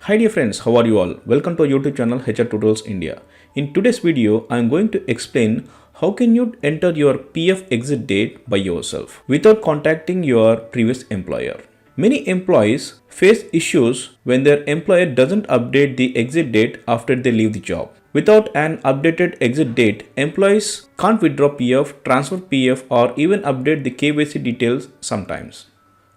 Hi dear friends, how are you all? Welcome to our YouTube channel HR Tutorials India. In today's video, I am going to explain how can you enter your PF exit date by yourself without contacting your previous employer. Many employees face issues when their employer doesn't update the exit date after they leave the job. Without an updated exit date, employees can't withdraw PF, transfer PF, or even update the KYC details sometimes.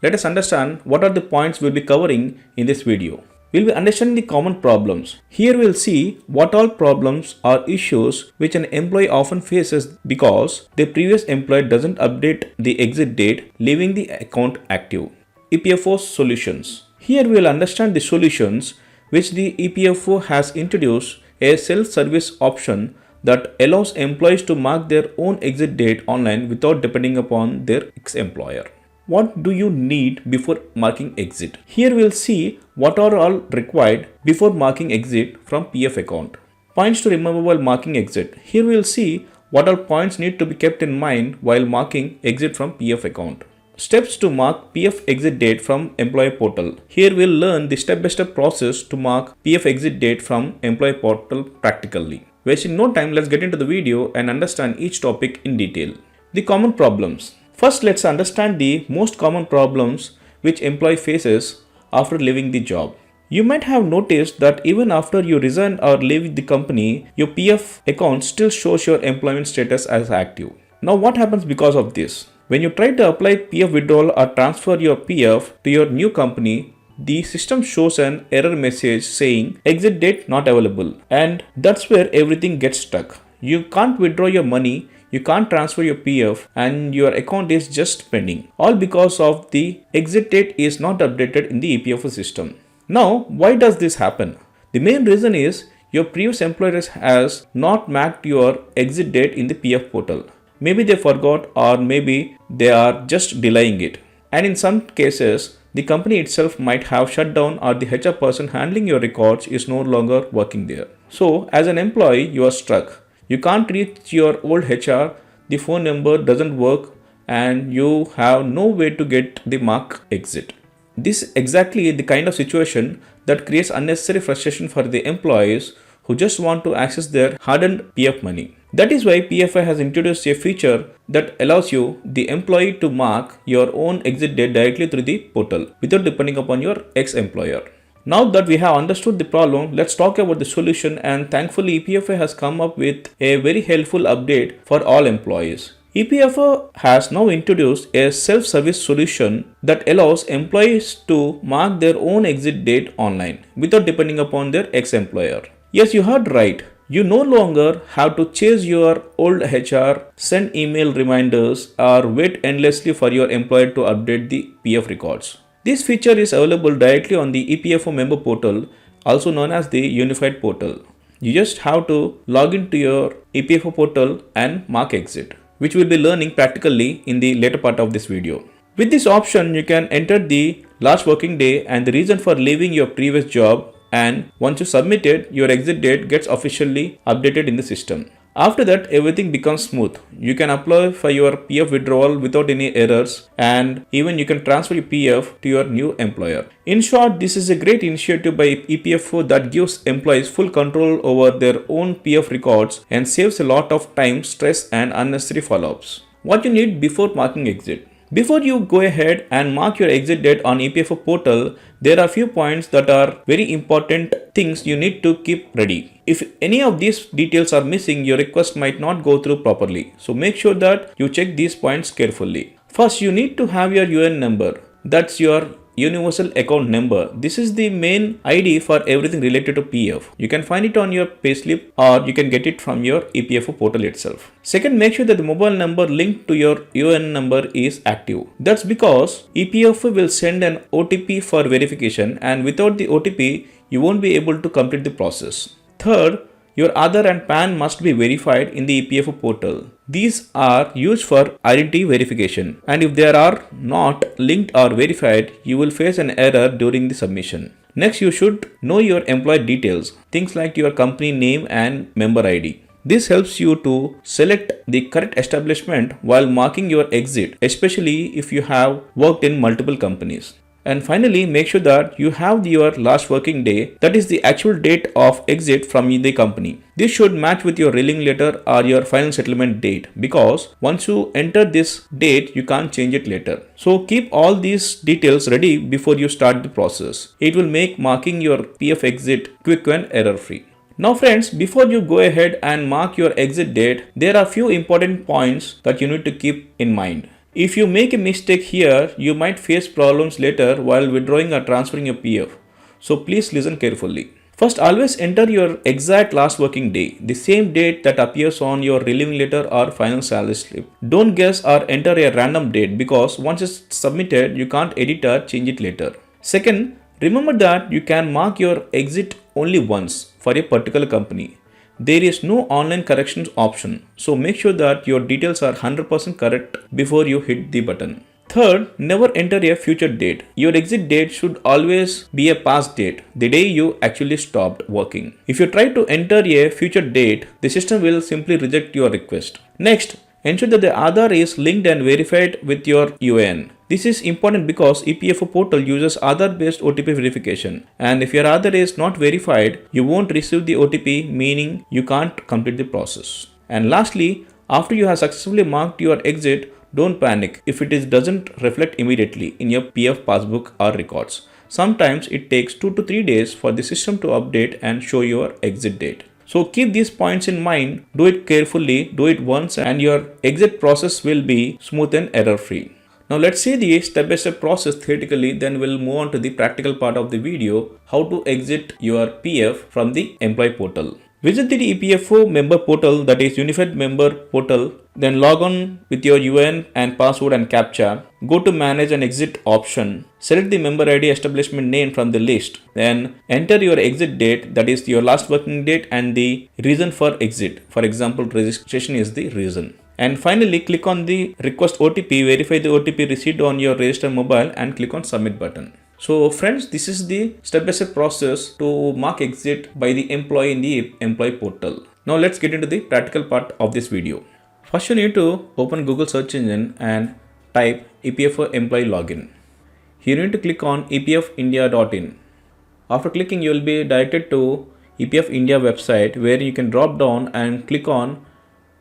Let us understand what are the points we'll be covering in this video. We'll be understanding the common problems. Here we'll see what all problems or issues which an employee often faces because their previous employer doesn't update the exit date, leaving the account active. EPFO solutions. Here we'll understand the solutions which the EPFO has introduced, a self-service option that allows employees to mark their own exit date online without depending upon their ex-employer. What do you need before marking exit? Here we'll see what are all required before marking exit from PF account. Points to remember while marking exit. Here we'll see what all points need to be kept in mind while marking exit from PF account. Steps to mark PF exit date from employee portal. Here we'll learn the step-by-step process to mark PF exit date from employee portal practically. Wasting no time, let's get into the video and understand each topic in detail. The common problems. First, let's understand the most common problems which employee faces after leaving the job. You might have noticed that even after you resign or leave the company, your PF account still shows your employment status as active. Now what happens because of this? When you try to apply PF withdrawal or transfer your PF to your new company, the system shows an error message saying exit date not available, and that's where everything gets stuck. You can't withdraw your money, you can't transfer your PF, and your account is just pending, all because of the exit date is not updated in the EPFO system. Now, why does this happen? The main reason is your previous employer has not marked your exit date in the PF portal. Maybe they forgot, or maybe they are just delaying it. And in some cases, the company itself might have shut down, or the HR person handling your records is no longer working there. So, as an employee, you are stuck. You can't reach your old HR, the phone number doesn't work, and you have no way to get the mark exit. This is exactly the kind of situation that creates unnecessary frustration for the employees who just want to access their hard-earned PF money. That is why PFI has introduced a feature that allows you, the employee, to mark your own exit date directly through the portal without depending upon your ex-employer. Now that we have understood the problem, let's talk about the solution, and thankfully EPFO has come up with a very helpful update for all employees. EPFO has now introduced a self-service solution that allows employees to mark their own exit date online without depending upon their ex-employer. Yes, you heard right. You no longer have to chase your old HR, send email reminders, or wait endlessly for your employer to update the PF records. This feature is available directly on the EPFO Member Portal, also known as the Unified Portal. You just have to log into your EPFO portal and mark exit, which we'll be learning practically in the later part of this video. With this option, you can enter the last working day and the reason for leaving your previous job, and once you submit it, your exit date gets officially updated in the system. After that, everything becomes smooth. You can apply for your PF withdrawal without any errors, and even you can transfer your PF to your new employer. In short, this is a great initiative by EPFO that gives employees full control over their own PF records and saves a lot of time, stress, and unnecessary follow-ups. What you need before marking exit. Before you go ahead and mark your exit date on EPFO portal, there are few points that are very important things you need to keep ready. If any of these details are missing, your request might not go through properly. So make sure that you check these points carefully. First, you need to have your UN number. That's your universal account number. This is the main ID for everything related to PF. You can find it on your payslip, or you can get it from your EPFO portal itself. Second, make sure that the mobile number linked to your UN number is active. That's because EPFO will send an OTP for verification, and without the OTP, you won't be able to complete the process. Third, your Aadhaar and PAN must be verified in the EPFO portal. These are used for identity verification, and if they are not linked or verified, you will face an error during the submission. Next, you should know your employee details, things like your company name and member ID. This helps you to select the correct establishment while marking your exit, especially if you have worked in multiple companies. And finally, make sure that you have your last working day, that is the actual date of exit from the company. This should match with your relieving letter or your final settlement date, because once you enter this date, you can't change it later. So keep all these details ready before you start the process. It will make marking your PF exit quick and error free. Now friends, before you go ahead and mark your exit date, there are few important points that you need to keep in mind. If you make a mistake here, you might face problems later while withdrawing or transferring your PF. So please listen carefully. First, always enter your exact last working day, the same date that appears on your relieving letter or final salary slip. Don't guess or enter a random date, because once it's submitted, you can't edit or change it later. Second, remember that you can mark your exit only once for a particular company. There is no online corrections option, so make sure that your details are 100% correct before you hit the button. Third, never enter a future date. Your exit date should always be a past date, the day you actually stopped working. If you try to enter a future date, the system will simply reject your request. Next, ensure that the Aadhaar is linked and verified with your UAN. This is important because EPFO portal uses Aadhaar based OTP verification, and if your Aadhaar is not verified, you won't receive the OTP, meaning you can't complete the process. And lastly, after you have successfully marked your exit, don't panic if it doesn't reflect immediately in your PF passbook or records. Sometimes it takes 2 to 3 days for the system to update and show your exit date. So keep these points in mind, do it carefully, do it once, and your exit process will be smooth and error free. Now let's see the step-by-step process theoretically, then we'll move on to the practical part of the video, how to exit your PF from the employee portal. Visit the EPFO Member Portal, that is Unified Member Portal, then log on with your UN and password and CAPTCHA. Go to Manage and Exit option. Select the member ID establishment name from the list. Then enter your exit date, that is your last working date, and the reason for exit. For example, registration is the reason. And finally, click on the request OTP, verify the OTP received on your registered mobile, and click on submit button. So friends, this is the step-by-step process to mark exit by the employee in the employee portal. Now let's get into the practical part of this video. First, you need to open Google search engine and type EPFO employee login. Here you need to click on epfindia.in. After clicking, you will be directed to EPF India website, where you can drop down and click on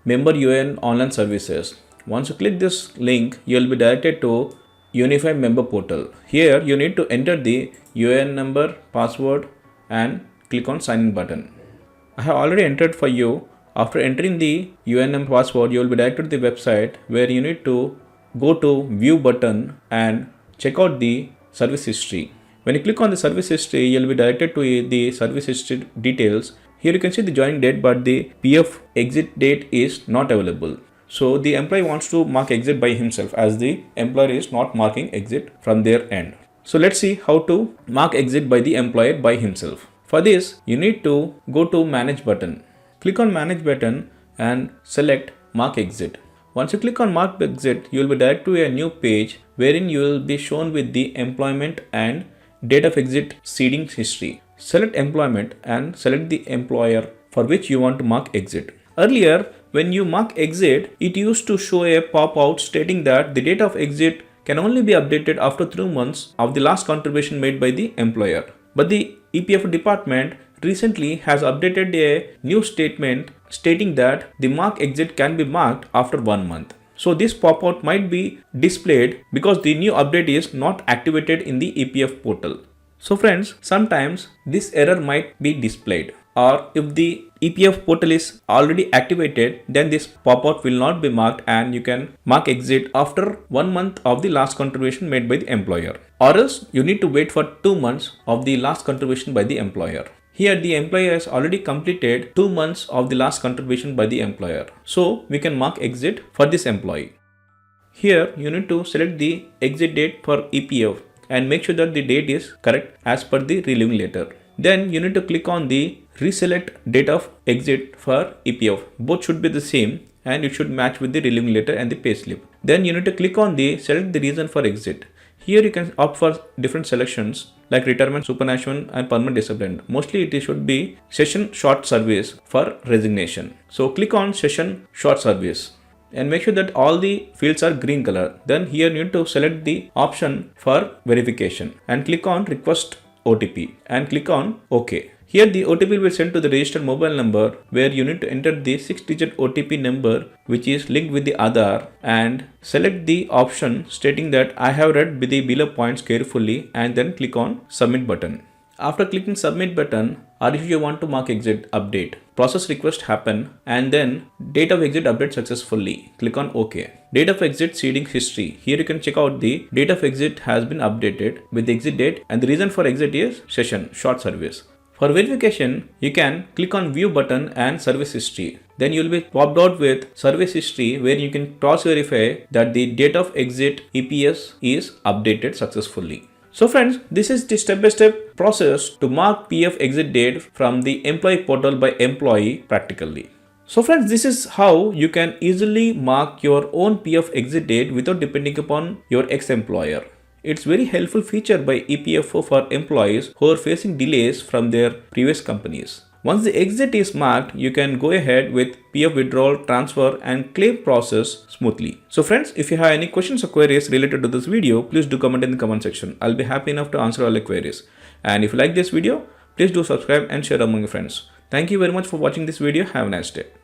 Member UN Online Services. Once you click this link, you will be directed to Unified Member Portal. Here you need to enter the UN number, password, and click on sign in button. I have already entered for you. After entering the UN number password, you will be directed to the website, where you need to go to view button and check out the service history. When you click on the service history, you will be directed to the service history details. Here you can see the joining date, but the PF exit date is not available. So the employee wants to mark exit by himself, as the employer is not marking exit from their end. So let's see how to mark exit by the employer by himself. For this, you need to go to Manage button. Click on Manage button and select Mark Exit. Once you click on Mark Exit, you will be directed to a new page, wherein you will be shown with the employment and date of exit seeding history. Select employment and select the employer for which you want to mark exit. Earlier, when you mark exit, it used to show a pop-out stating that the date of exit can only be updated after 3 months of the last contribution made by the employer. But the EPF department recently has updated a new statement stating that the mark exit can be marked after 1 month. So this pop-out might be displayed because the new update is not activated in the EPF portal. So friends, sometimes this error might be displayed, or if the EPF portal is already activated, then this pop-out will not be marked and you can mark exit after 1 month of the last contribution made by the employer. Or else you need to wait for 2 months of the last contribution by the employer. Here the employer has already completed 2 months of the last contribution by the employer. So we can mark exit for this employee. Here you need to select the exit date for EPF and make sure that the date is correct as per the relieving letter. Then you need to click on the reselect date of exit for EPF. Both should be the same and it should match with the relieving letter and the payslip. Then you need to click on the select the reason for exit. Here you can opt for different selections like retirement, superannuation and permanent disablement. Mostly it should be session short service for resignation. So click on session short service. and make sure that all the fields are green color. Then here you need to select the option for verification and click on request OTP and click on OK. Here the OTP will be sent to the registered mobile number where you need to enter the 6-digit OTP number which is linked with the Aadhaar and select the option stating that I have read the below points carefully and then click on submit button. After clicking submit button, or if you want to mark exit update, process request happen and then date of exit update successfully. Click on OK. Date of exit seeding history. Here you can check out the date of exit has been updated with the exit date and the reason for exit is session, short service. For verification, you can click on view button and service history. Then you will be popped out with service history where you can cross verify that the date of exit EPS is updated successfully. So friends, this is the step-by-step process to mark PF exit date from the employee portal by employee practically. So friends, this is how you can easily mark your own PF exit date without depending upon your ex-employer. It's very helpful feature by EPFO for employees who are facing delays from their previous companies. Once the exit is marked, you can go ahead with PF withdrawal, transfer and claim process smoothly. So friends, if you have any questions or queries related to this video, please do comment in the comment section. I'll be happy enough to answer all your queries. And if you like this video, please do subscribe and share among your friends. Thank you very much for watching this video. Have a nice day.